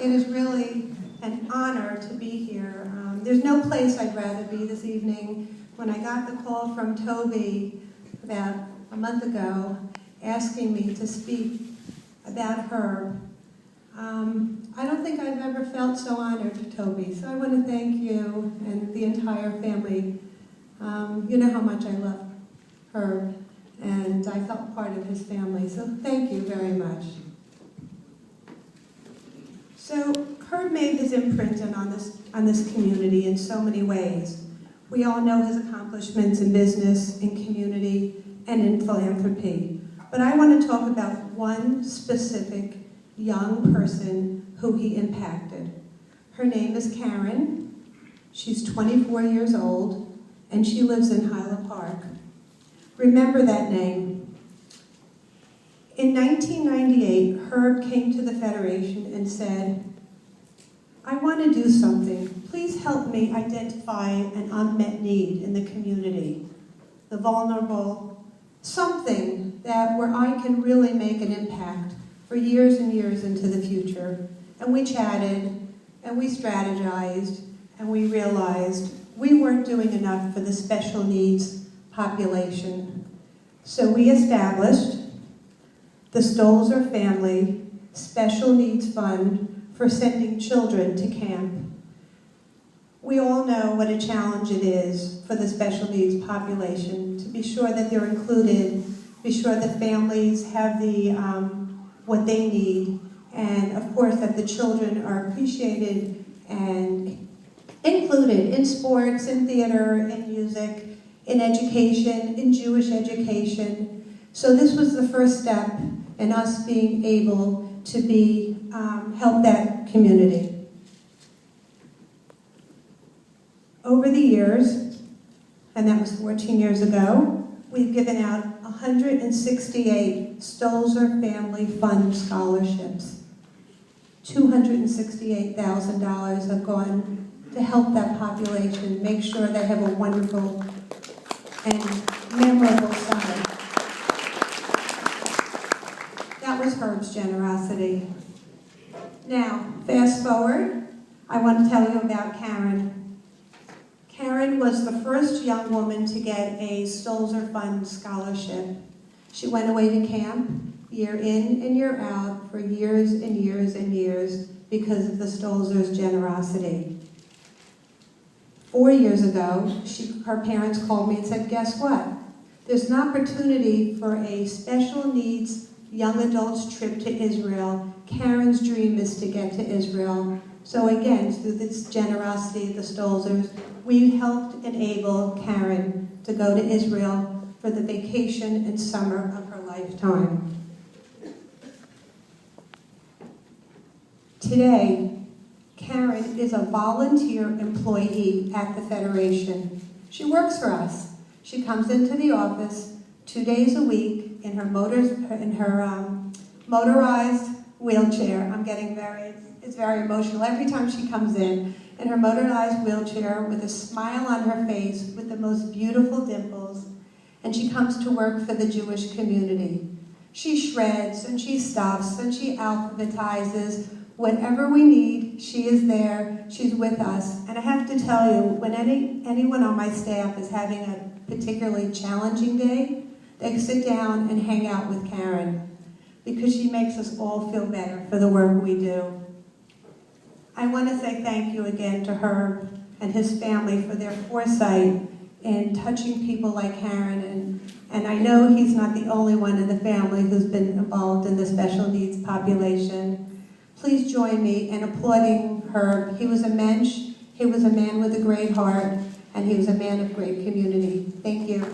It is really an honor to be here. There's no place I'd rather be this evening. When I got the call from Toby about a month ago asking me to speak about Herb, I don't think I've ever felt so honored, Toby. So I want to thank you and the entire family. You know how much I love Herb, and I felt part of his family, so thank you very much. So Herb made his imprint on this community in so many ways. We all know his accomplishments in business, in community, and in philanthropy. But I want to talk about one specific young person who he impacted. Her name is Karen. She's 24 years old, and she lives in Highland Park. Remember that name. In 1998, Herb came to the Federation and said, I want to do something. Please help me identify an unmet need in the community, the vulnerable, something where I can really make an impact for years and years into the future. And we chatted, and we strategized, and we realized we weren't doing enough for the special needs population. So we established the Stolzer Family Special Needs Fund for sending children to camp. We all know what a challenge it is for the special needs population to be sure that they're included, be sure that families have what they need, and of course that the children are appreciated and included in sports, in theater, in music, in education, in Jewish education. So this was the first step in us being able to help that community. Over the years, and that was 14 years ago, we've given out 168 Stolzer Family Fund scholarships. $268,000 have gone to help that population, make sure they have a wonderful and memorable summer. That was Herb's generosity. Now, fast forward, I want to tell you about Karen. Karen was the first young woman to get a Stolzer Fund scholarship. She went away to camp year in and year out for years and years and years because of the Stolzer's generosity. 4 years ago, her parents called me and said, guess what? There's an opportunity for a special needs young adults trip to Israel. Karen's dream is to get to Israel. So again, through this generosity of the Stolzers, we helped enable Karen to go to Israel for the vacation and summer of her lifetime. Today, Karen is a volunteer employee at the Federation. She works for us. She comes into the office 2 days a week in her motorized wheelchair. It's very emotional every time she comes in her motorized wheelchair with a smile on her face with the most beautiful dimples, and she comes to work for the Jewish community. She shreds and she stuffs and she alphabetizes. Whatever we need, she is there, she's with us. And I have to tell you, when anyone on my staff is having a particularly challenging day, they sit down and hang out with Karen because she makes us all feel better for the work we do. I want to say thank you again to Herb and his family for their foresight in touching people like Karen, and I know he's not the only one in the family who's been involved in the special needs population. Please join me in applauding Herb. He was a mensch, he was a man with a great heart, and he was a man of great community. Thank you.